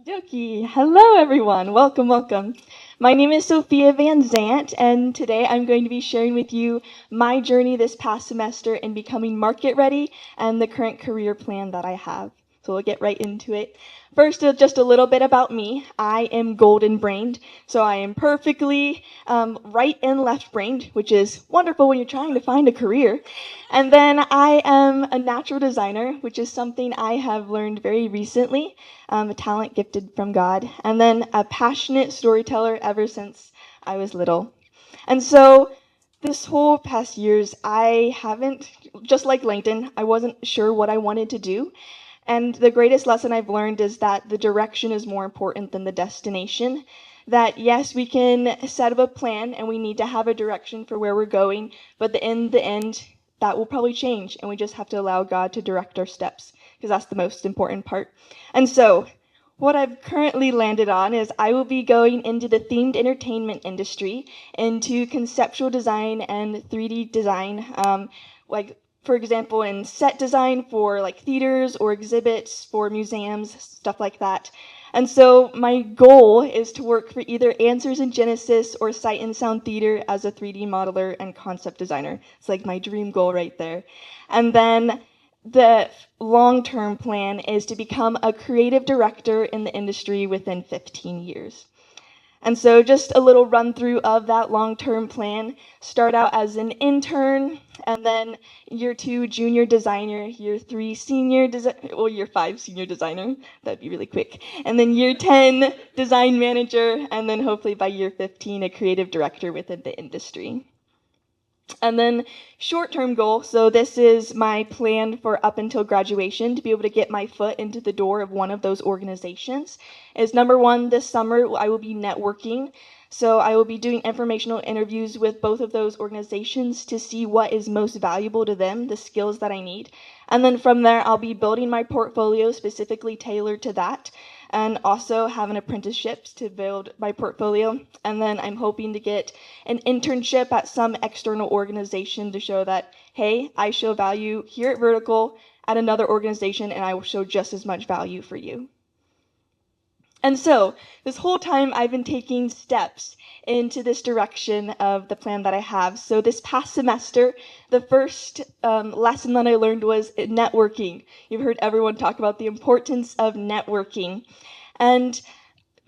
Dokie. Hello, everyone. Welcome, welcome. My name is Sophia Van Zant, and today I'm going to be sharing with you my journey this past semester in becoming market ready and the current career plan that I have. So we'll get right into it. First, just a little bit about me. I am golden brained, so I am perfectly right and left brained, which is wonderful when you're trying to find a career. And then I am a natural designer, which is something I have learned very recently, a talent gifted from God, and then a passionate storyteller ever since I was little. And so this whole past years, I haven't, just like LinkedIn, I wasn't sure what I wanted to do. And the greatest lesson I've learned is that the direction is more important than the destination. That yes, we can set up a plan and we need to have a direction for where we're going, but in the end, that will probably change, and we just have to allow God to direct our steps, because that's the most important part. And so, what I've currently landed on is I will be going into the themed entertainment industry, into conceptual design and 3D design, like for example, in set design for like theaters or exhibits for museums, stuff like that. And so my goal is to work for either Answers in Genesis or Sight and Sound Theater as a 3D modeler and concept designer. It's like my dream goal right there. And then the long-term plan is to become a creative director in the industry within 15 years. And so just a little run through of that long-term plan. Start out as an intern, and then year 2, junior designer, year 3, senior designer, well, year 5, senior designer. That'd be really quick. And then year 10, design manager, and then hopefully by year 15, a creative director within the industry. And then short-term goal, so this is my plan for up until graduation to be able to get my foot into the door of one of those organizations, is number 1, this summer I will be networking. So I will be doing informational interviews with both of those organizations to see what is most valuable to them, the skills that I need. And then from there, I'll be building my portfolio specifically tailored to that, and also have an apprenticeship to build my portfolio. And then I'm hoping to get an internship at some external organization to show that, hey, I show value here at Vertical at another organization, and I will show just as much value for you. And so, this whole time I've been taking steps into this direction of the plan that I have. So this past semester, the first lesson that I learned was networking. You've heard everyone talk about the importance of networking. And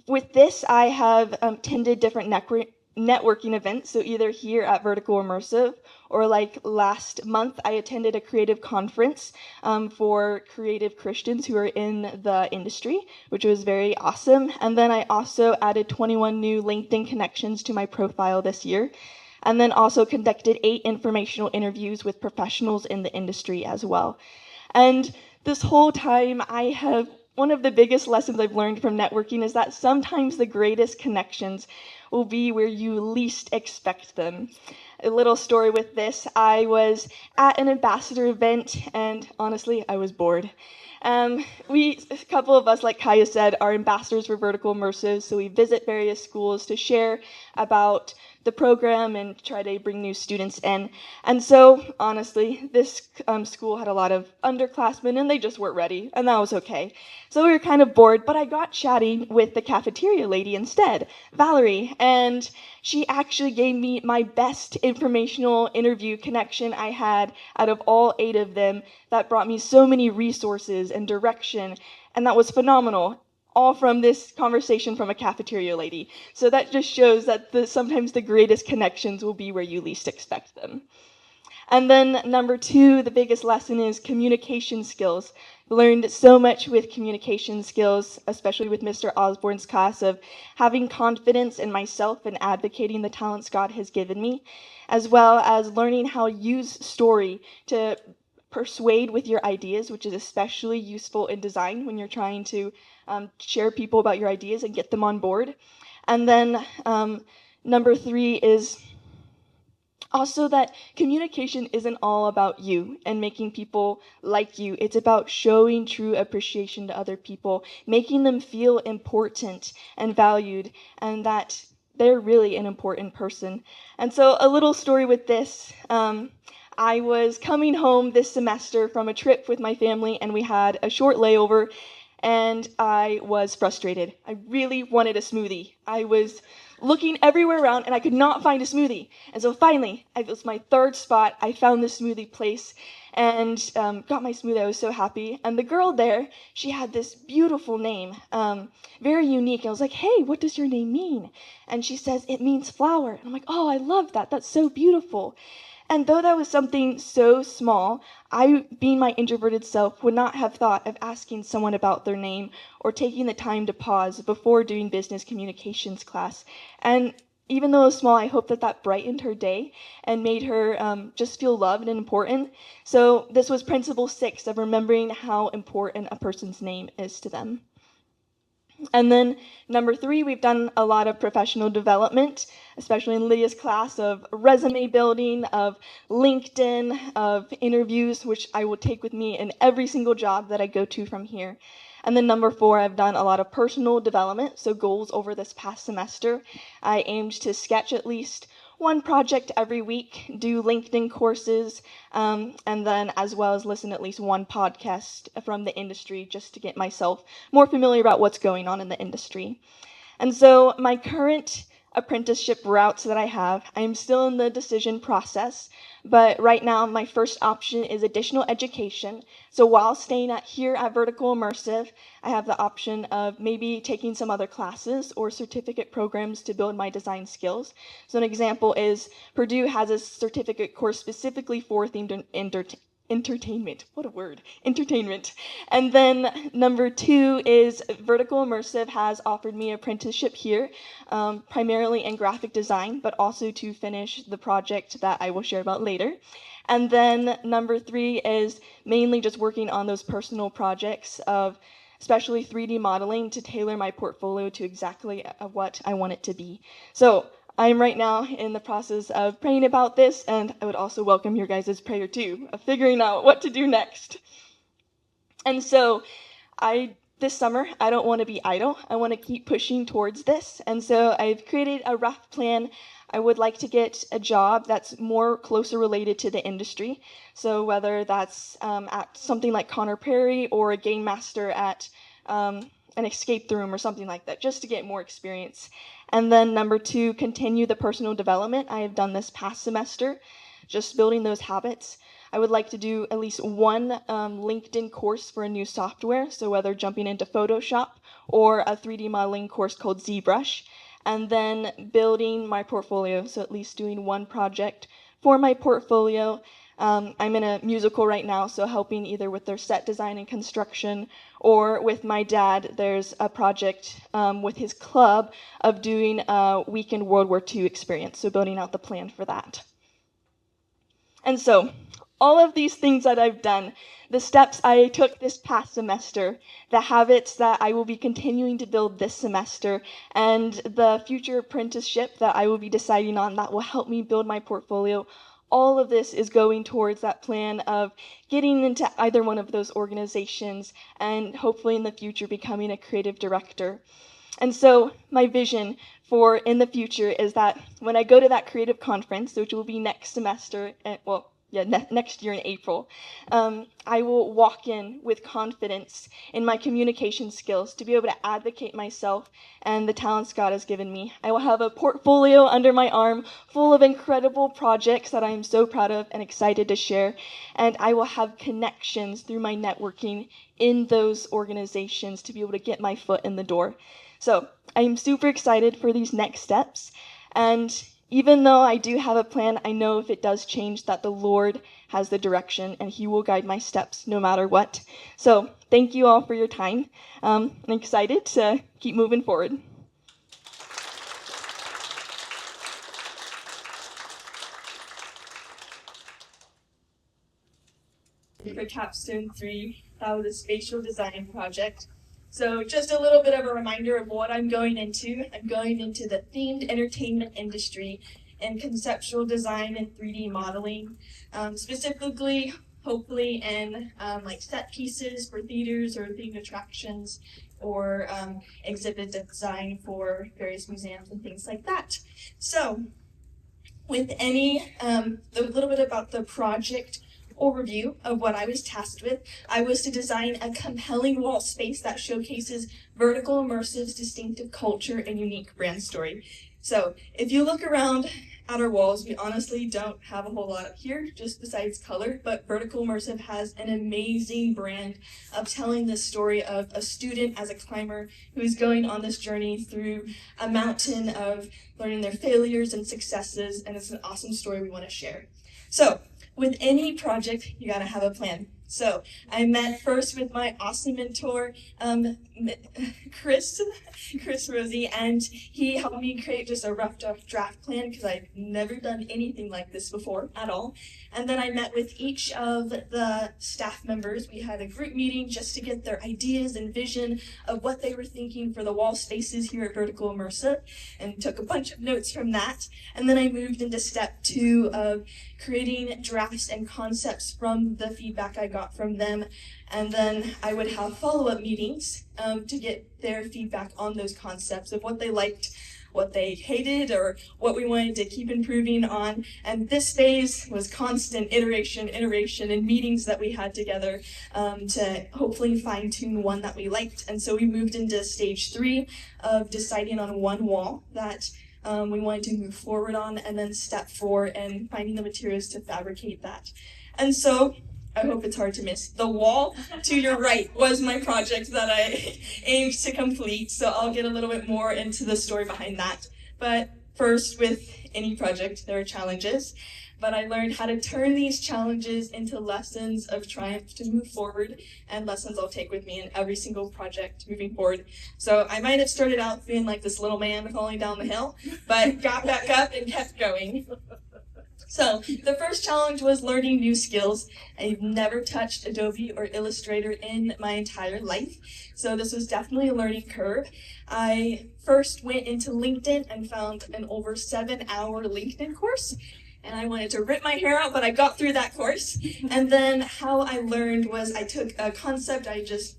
with this, I have attended different networking events, so either here at Vertical Immersive, or like last month, I attended a creative conference for creative Christians who are in the industry, which was very awesome. And then I also added 21 new LinkedIn connections to my profile this year, and then also conducted 8 informational interviews with professionals in the industry as well. And this whole time, one of the biggest lessons I've learned from networking is that sometimes the greatest connections will be where you least expect them. A little story with this, I was at an ambassador event, and honestly, I was bored. A couple of us, like Kaya said, are ambassadors for Vertical Immersive, so we visit various schools to share about the program and try to bring new students in. And so, honestly, this school had a lot of underclassmen, and they just weren't ready, and that was okay. So we were kind of bored, but I got chatting with the cafeteria lady instead, Valerie, and she actually gave me my best informational interview connection I had out of all 8 of them that brought me so many resources and direction, and that was phenomenal. All from this conversation from a cafeteria lady. So that just shows that sometimes the greatest connections will be where you least expect them. And then number 2, the biggest lesson is communication skills. Learned so much with communication skills, especially with Mr. Osborne's class, of having confidence in myself and advocating the talents God has given me, as well as learning how to use story to persuade with your ideas, which is especially useful in design when you're trying to share people about your ideas and get them on board. And then number 3 is also that communication isn't all about you and making people like you. It's about showing true appreciation to other people, making them feel important and valued, and that they're really an important person. And so a little story with this. I was coming home this semester from a trip with my family, and we had a short layover. and I was frustrated. I really wanted a smoothie. I was looking everywhere around and I could not find a smoothie. And so finally, it was my third spot. I found this smoothie place and got my smoothie. I was so happy. And the girl there, she had this beautiful name, very unique. And I was like, hey, what does your name mean? And she says, it means flower. And I'm like, oh, I love that. That's so beautiful. And though that was something so small, I, being my introverted self, would not have thought of asking someone about their name or taking the time to pause before doing business communications class. And even though it was small, I hope that that brightened her day and made her just feel loved and important. So this was principle 6 of remembering how important a person's name is to them. And then number 3, we've done a lot of professional development, especially in Lydia's class, of resume building, of LinkedIn, of interviews, which I will take with me in every single job that I go to from here. And then number 4, I've done a lot of personal development, so goals over this past semester. I aimed to sketch at least one project every week, do LinkedIn courses, and then as well as listen to at least one podcast from the industry just to get myself more familiar about what's going on in the industry. And so my current apprenticeship routes that I have, I'm still in the decision process, but right now my first option is additional education. So while staying here at Vertical Immersive, I have the option of maybe taking some other classes or certificate programs to build my design skills. So an example is Purdue has a certificate course specifically for themed entertainment. What a word. Entertainment. And then number 2 is Vertical Immersive has offered me apprenticeship here, primarily in graphic design, but also to finish the project that I will share about later. And then number 3 is mainly just working on those personal projects of especially 3D modeling to tailor my portfolio to exactly what I want it to be. So I'm right now in the process of praying about this, and I would also welcome your guys' prayer too, of figuring out what to do next. And so this summer, I don't want to be idle. I want to keep pushing towards this. And so I've created a rough plan. I would like to get a job that's more closer related to the industry. So whether that's at something like Connor Prairie or a game master at an escape room or something like that, just to get more experience. And then number 2, continue the personal development I have done this past semester, just building those habits. I would like to do at least one LinkedIn course for a new software, so whether jumping into Photoshop or a 3D modeling course called ZBrush, and then building my portfolio, so at least doing one project for my portfolio. I'm in a musical right now, so helping either with their set design and construction, or with my dad, there's a project with his club of doing a weekend World War II experience, so building out the plan for that. And so, all of these things that I've done, the steps I took this past semester, the habits that I will be continuing to build this semester, and the future apprenticeship that I will be deciding on that will help me build my portfolio, all of this is going towards that plan of getting into either one of those organizations and hopefully in the future becoming a creative director. And so my vision for in the future is that when I go to that creative conference, which will be next semester, next year in April, I will walk in with confidence in my communication skills to be able to advocate myself and the talents God has given me. I will have a portfolio under my arm full of incredible projects that I am so proud of and excited to share, and I will have connections through my networking in those organizations to be able to get my foot in the door. So I'm super excited for these next steps, and even though I do have a plan, I know if it does change that the Lord has the direction and He will guide my steps no matter what. So thank you all for your time. I'm excited to keep moving forward. For Capstone 3, that was a spatial design project. So just a little bit of a reminder of what I'm going into. I'm going into the themed entertainment industry and conceptual design and 3D modeling, specifically, hopefully in like set pieces for theaters or themed attractions, or exhibit design for various museums and things like that. So with a little bit about the project overview of what I was tasked with, I was to design a compelling wall space that showcases Vertical Immersive's distinctive culture and unique brand story. So if you look around at our walls, we honestly don't have a whole lot up here, just besides color, but Vertical Immersive has an amazing brand of telling the story of a student as a climber who is going on this journey through a mountain of learning their failures and successes, and it's an awesome story we want to share. So with any project, you gotta have a plan. So I met first with my awesome mentor, Chris Rosie, and he helped me create just a rough draft plan because I've never done anything like this before at all. And then I met with each of the staff members. We had a group meeting just to get their ideas and vision of what they were thinking for the wall spaces here at Vertical Immersive, and took a bunch of notes from that. And then I moved into step 2 of creating drafts and concepts from the feedback I got from them. And then I would have follow-up meetings to get their feedback on those concepts of what they liked, what they hated, or what we wanted to keep improving on. And this phase was constant iteration, and meetings that we had together to hopefully fine-tune one that we liked. And so we moved into stage 3 of deciding on one wall that we wanted to move forward on, and then step 4 and finding the materials to fabricate that. And so I hope it's hard to miss. The wall to your right was my project that I aimed to complete, so I'll get a little bit more into the story behind that. But first, with any project, there are challenges, but I learned how to turn these challenges into lessons of triumph to move forward, and lessons I'll take with me in every single project moving forward. So I might have started out being like this little man falling down the hill, but got back up and kept going. So the first challenge was learning new skills. I've never touched Adobe or Illustrator in my entire life, so this was definitely a learning curve. I first went into LinkedIn and found an over 7-hour LinkedIn course, and I wanted to rip my hair out, but I got through that course. And then how I learned was I took a concept I just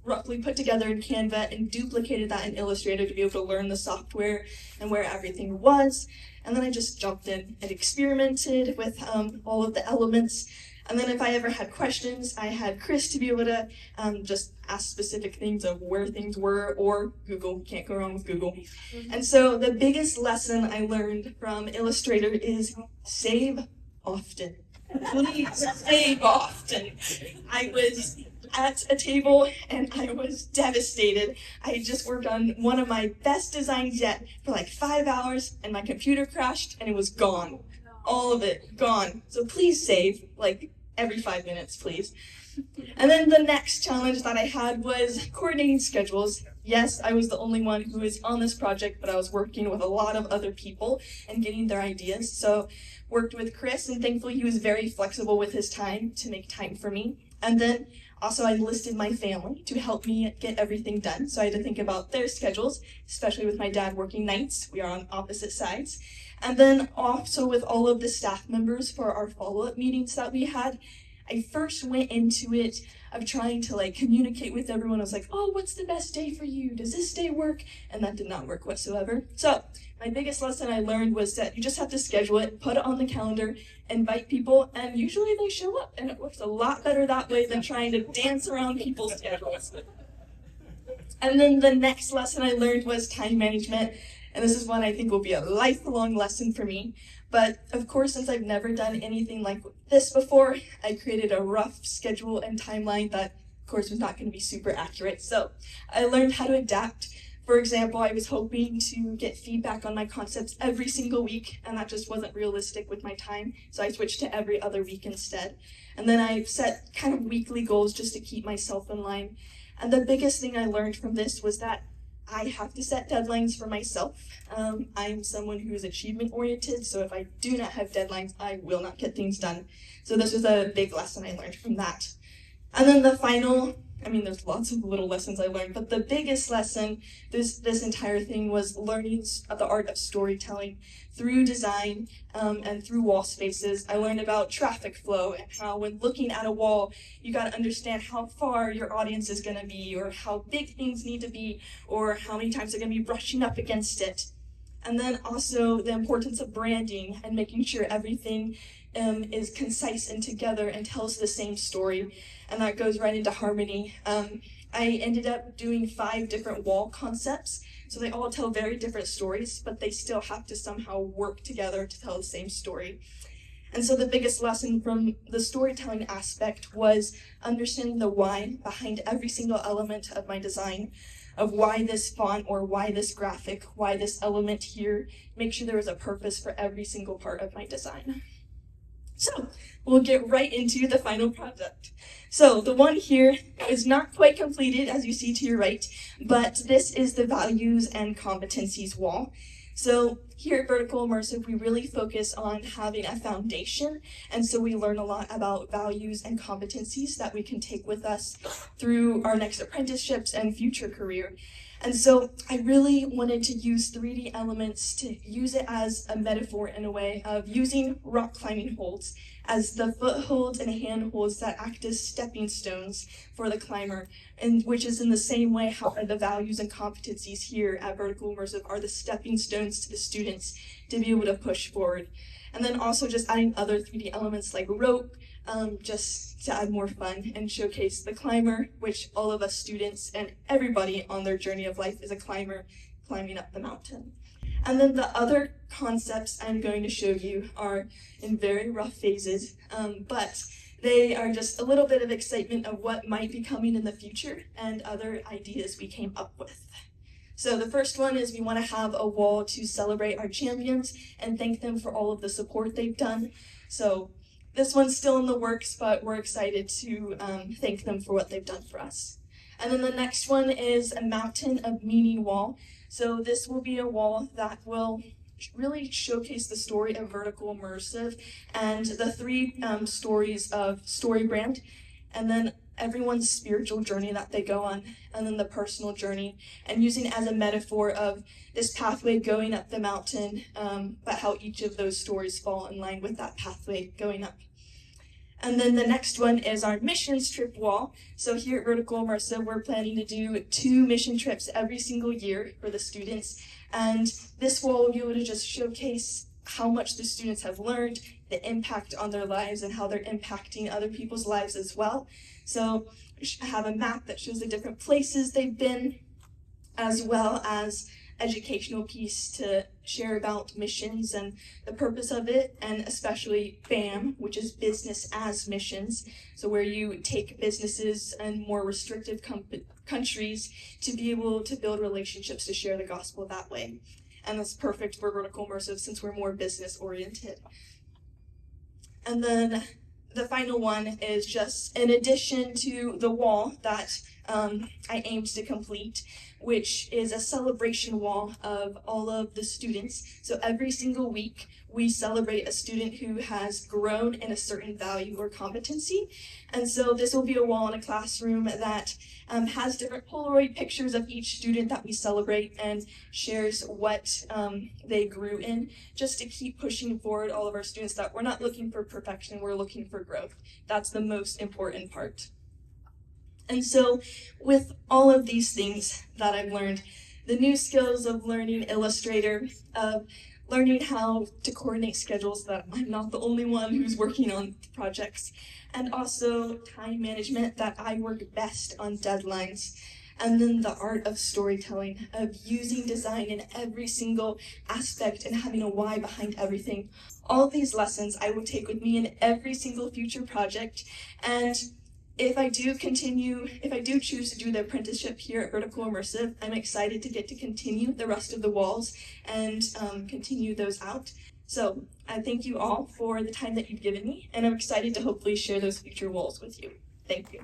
roughly put together in Canva and duplicated that in Illustrator to be able to learn the software and where everything was. And then I just jumped in and experimented with all of the elements. And then if I ever had questions, I had Chris to be able to just ask specific things of where things were, or Google. Can't go wrong with Google. And so the biggest lesson I learned from Illustrator is save often. Please save often. I was at a table and I was devastated. I had just worked on one of my best designs yet for like 5 hours, and my computer crashed and it was gone. All of it gone. So please save, like every 5 minutes, please. And then the next challenge that I had was coordinating schedules. Yes, I was the only one who was on this project, but I was working with a lot of other people and getting their ideas. So worked with Chris, and thankfully he was very flexible with his time to make time for me. And then also I enlisted my family to help me get everything done. So I had to think about their schedules, especially with my dad working nights. We are on opposite sides. And then also with all of the staff members for our follow-up meetings that we had, I first went into it of trying to like communicate with everyone. I was like, oh, what's the best day for you? Does this day work? And that did not work whatsoever. So my biggest lesson I learned was that you just have to schedule it, put it on the calendar, invite people, and usually they show up. And it works a lot better that way than trying to dance around people's schedules. And then the next lesson I learned was time management. And this is one I think will be a lifelong lesson for me. But of course, since I've never done anything like this before, I created a rough schedule and timeline that, of course, was not going to be super accurate. So I learned how to adapt. For example, I was hoping to get feedback on my concepts every single week, and that just wasn't realistic with my time. So I switched to every other week instead. And then I set kind of weekly goals just to keep myself in line. And the biggest thing I learned from this was that I have to set deadlines for myself. I'm someone who is achievement oriented, so if I do not have deadlines, I will not get things done. So this was a big lesson I learned from that. And then the final, there's lots of little lessons I learned, but the biggest lesson this entire thing was learning the art of storytelling through design and through wall spaces. I learned about traffic flow and how when looking at a wall, you got to understand how far your audience is going to be, or how big things need to be, or how many times they're going to be brushing up against it. And then also the importance of branding and making sure everything is concise and together and tells the same story, and that goes right into harmony. I ended up doing 5 different wall concepts, so they all tell very different stories, but they still have to somehow work together to tell the same story. And so the biggest lesson from the storytelling aspect was understanding the why behind every single element of my design, of why this font or why this graphic, why this element here, make sure there was a purpose for every single part of my design. So we'll get right into the final product. So the one here is not quite completed, as you see to your right, but this is the values and competencies wall. So here at Vertical Immersive, we really focus on having a foundation, and so we learn a lot about values and competencies that we can take with us through our next apprenticeships and future career. And so I really wanted to use 3D elements to use it as a metaphor in a way of using rock climbing holds as the footholds and handholds that act as stepping stones for the climber, and which is in the same way how the values and competencies here at Vertical Immersive are the stepping stones to the students to be able to push forward. And then also just adding other 3D elements like rope, just to add more fun and showcase the climber, which all of us students and everybody on their journey of life is a climber climbing up the mountain. And then the other concepts I'm going to show you are in very rough phases, but they are just a little bit of excitement of what might be coming in the future and other ideas we came up with. So the first one is we want to have a wall to celebrate our champions and thank them for all of the support they've done. So this one's still in the works, but we're excited to thank them for what they've done for us. And then the next one is a mountain of meaning wall. So this will be a wall that will really showcase the story of Vertical Immersive and the 3 stories of StoryBrand, and then everyone's spiritual journey that they go on, and then the personal journey, and using it as a metaphor of this pathway going up the mountain, but how each of those stories fall in line with that pathway going up. And then the next one is our missions trip wall. So here at Vertical Immersive, we're planning to do 2 mission trips every single year for the students. And this wall will be able to just showcase how much the students have learned, the impact on their lives, and how they're impacting other people's lives as well. So I have a map that shows the different places they've been, as well as educational piece to share about missions and the purpose of it, and especially BAM, which is business as missions, so where you take businesses in more restrictive countries to be able to build relationships to share the gospel that way. And that's perfect for Vertical Immersive since we're more business oriented. And then the final one is just in addition to the wall that I aimed to complete, which is a celebration wall of all of the students. So every single week we celebrate a student who has grown in a certain value or competency. And so this will be a wall in a classroom that has different Polaroid pictures of each student that we celebrate and shares what they grew in, just to keep pushing forward all of our students that we're not looking for perfection, we're looking for growth. That's the most important part. And so with all of these things that I've learned, the new skills of learning Illustrator, of learning how to coordinate schedules, that I'm not the only one who's working on projects, and also time management, that I work best on deadlines, and then the art of storytelling, of using design in every single aspect and having a why behind everything. All of these lessons I will take with me in every single future project, and if I do choose to do the apprenticeship here at Vertical Immersive, I'm excited to get to continue the rest of the walls and continue those out. So I thank you all for the time that you've given me, and I'm excited to hopefully share those future walls with you. Thank you.